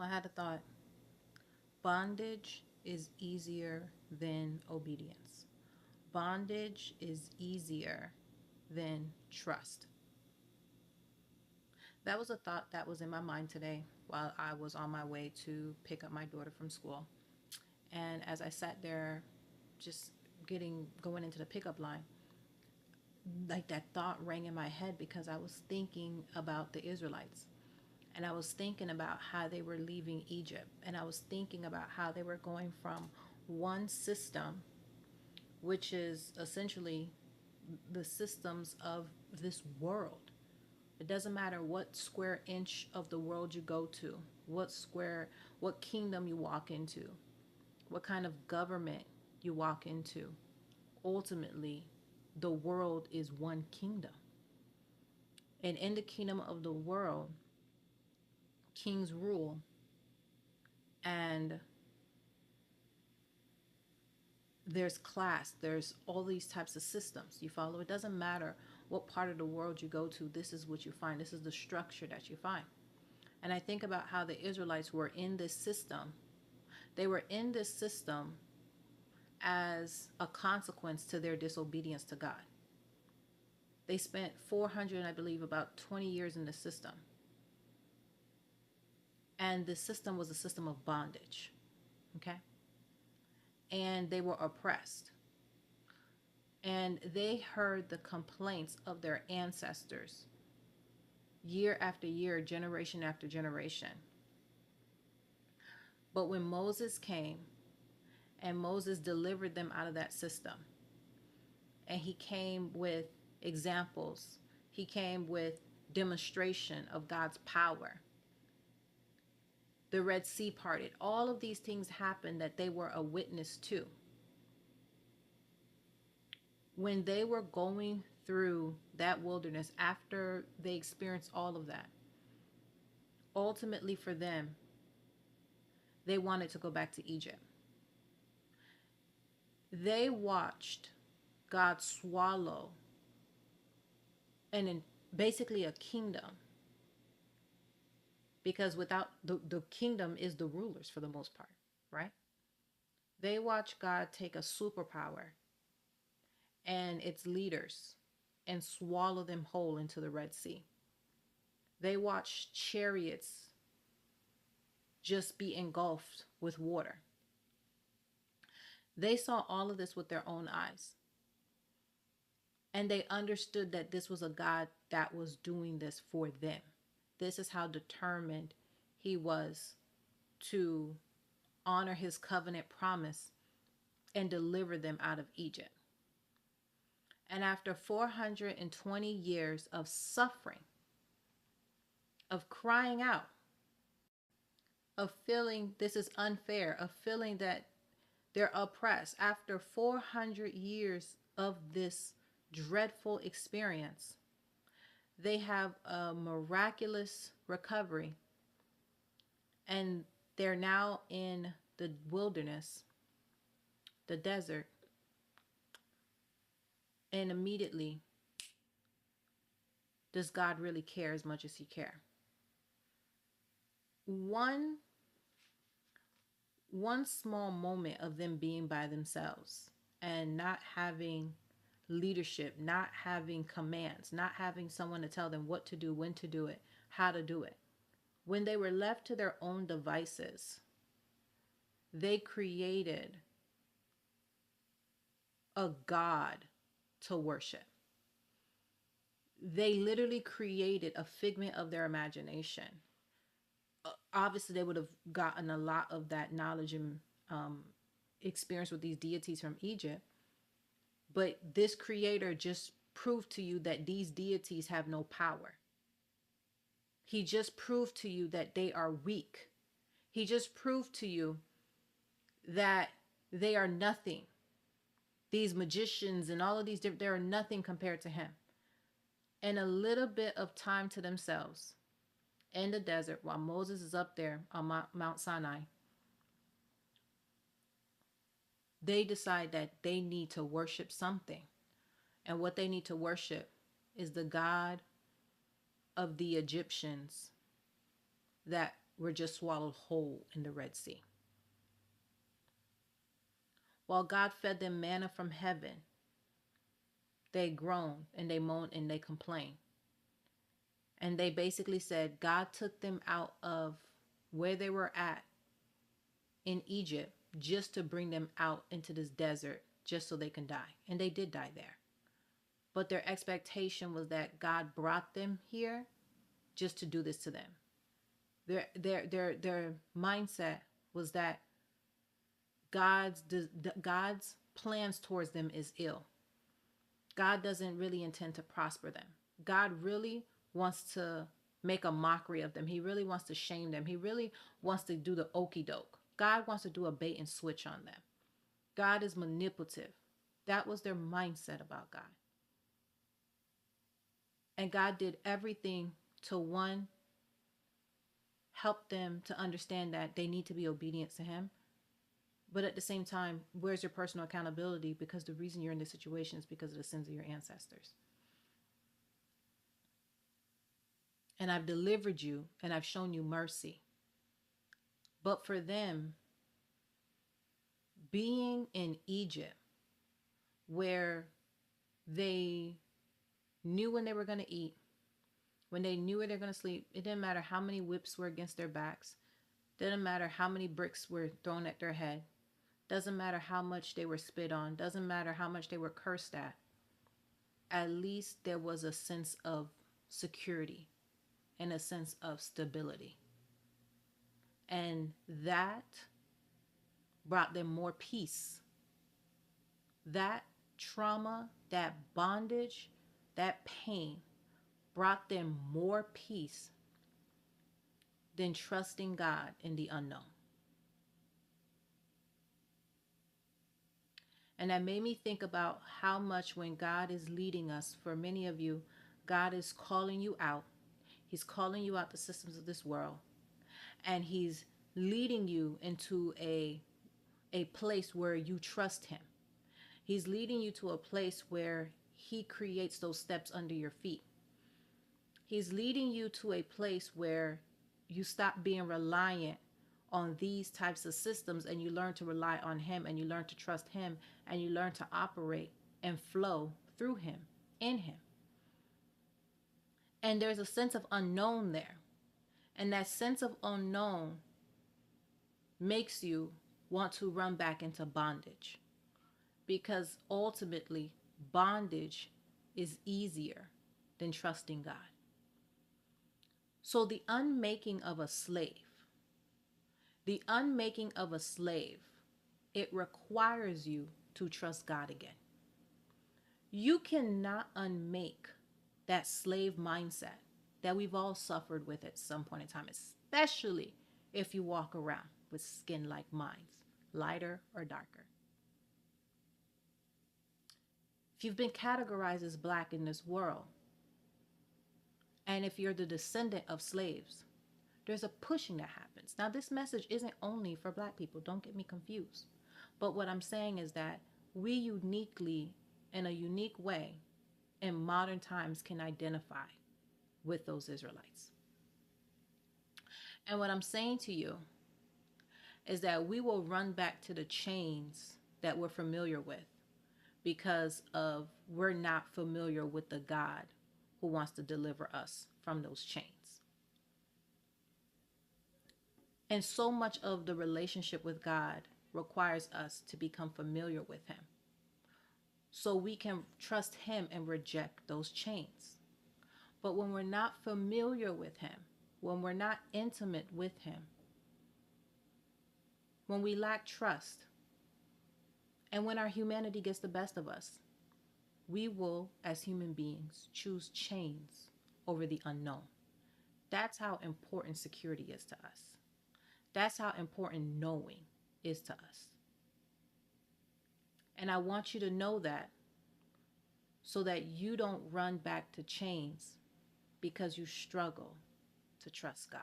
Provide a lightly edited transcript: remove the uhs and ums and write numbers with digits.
I had a thought. Bondage is easier than obedience. Bondage is easier than trust. That was a thought that was in my mind today while I was on my way to pick up my daughter from school. And as I sat there just going into the pickup line, like that thought rang in my head because I was thinking about the Israelites. And I was thinking about how they were leaving Egypt. And I was thinking about how they were going from one system, which is essentially the systems of this world. It doesn't matter what square inch of the world you go to, what kingdom you walk into, what kind of government you walk into. Ultimately, the world is one kingdom. And in the kingdom of the world, kings rule, and there's class, there's all these types of systems. You follow? It doesn't matter what part of the world you go to, this is what you find. This is the structure that you find. And I think about how the Israelites were in this system. They were in this system as a consequence to their disobedience to God. They spent 400, I believe, about 20 years in the system. And the system was a system of bondage. Okay? And they were oppressed. And they heard the complaints of their ancestors year after year, generation after generation. But when Moses came and Moses delivered them out of that system, and he came with examples, he came with demonstration of God's power. The Red Sea parted. All of these things happened that they were a witness to. When they were going through that wilderness, after they experienced all of that, ultimately for them, they wanted to go back to Egypt. They watched God swallow basically a kingdom, because without the kingdom is the rulers for the most part, right? They watched God take a superpower and its leaders and swallow them whole into the Red Sea. They watched chariots just be engulfed with water. They saw all of this with their own eyes. And they understood that this was a God that was doing this for them. This is how determined he was to honor his covenant promise and deliver them out of Egypt. And after 420 years of suffering, of crying out, of feeling this is unfair, of feeling that they're oppressed, after 400 years of this dreadful experience, they have a miraculous recovery, and they're now in the wilderness, the desert, and immediately, does God really care as much as he cares? One small moment of them being by themselves and not having leadership, not having commands, not having someone to tell them what to do, when to do it, how to do it. When they were left to their own devices, they created a God to worship. They literally created a figment of their imagination. Obviously, they would have gotten a lot of that knowledge and experience with these deities from Egypt. But this creator just proved to you that these deities have no power. He just proved to you that they are weak. He just proved to you that they are nothing. These magicians and all of these different, they are nothing compared to him. And a little bit of time to themselves in the desert while Moses is up there on Mount Sinai, they decide that they need to worship something. And what they need to worship is the God of the Egyptians that were just swallowed whole in the Red Sea. While God fed them manna from heaven, they groaned and they moaned and they complained. And they basically said God took them out of where they were at in Egypt just to bring them out into this desert just so they can die. And they did die there. But their expectation was that God brought them here just to do this to them. Their mindset was that God's plans towards them is ill. God doesn't really intend to prosper them. God really wants to make a mockery of them. He really wants to shame them. He really wants to do the okey doke. God wants to do a bait and switch on them. God is manipulative. That was their mindset about God. And God did everything to, one, help them to understand that they need to be obedient to him. But at the same time, where's your personal accountability? Because the reason you're in this situation is because of the sins of your ancestors. And I've delivered you and I've shown you mercy. But for them, being in Egypt, where they knew when they were going to eat, when they knew where they're going to sleep, it didn't matter how many whips were against their backs. Didn't matter how many bricks were thrown at their head. Doesn't matter how much they were spit on. Doesn't matter how much they were cursed at. At least there was a sense of security and a sense of stability. And that brought them more peace. That trauma, that bondage, that pain brought them more peace than trusting God in the unknown. And that made me think about how much when God is leading us, for many of you, God is calling you out. He's calling you out the systems of this world. And he's leading you into a place where you trust him. He's leading you to a place where he creates those steps under your feet. He's leading you to a place where you stop being reliant on these types of systems and you learn to rely on him and you learn to trust him and you learn to operate and flow through him, in him. And there's a sense of unknown there. And that sense of unknown makes you want to run back into bondage. Because ultimately, bondage is easier than trusting God. So the unmaking of a slave, it requires you to trust God again. You cannot unmake that slave mindset that we've all suffered with at some point in time, especially if you walk around with skin like mine, lighter or darker. If you've been categorized as black in this world, and if you're the descendant of slaves, there's a pushing that happens. Now, this message isn't only for black people. Don't get me confused. But what I'm saying is that we uniquely, in a unique way, in modern times can identify with those Israelites. And what I'm saying to you is that we will run back to the chains that we're familiar with because of we're not familiar with the God who wants to deliver us from those chains. And so much of the relationship with God requires us to become familiar with him so we can trust him and reject those chains. But when we're not familiar with him, when we're not intimate with him, when we lack trust, and when our humanity gets the best of us, we will, as human beings, choose chains over the unknown. That's how important security is to us. That's how important knowing is to us. And I want you to know that so that you don't run back to chains because you struggle to trust God.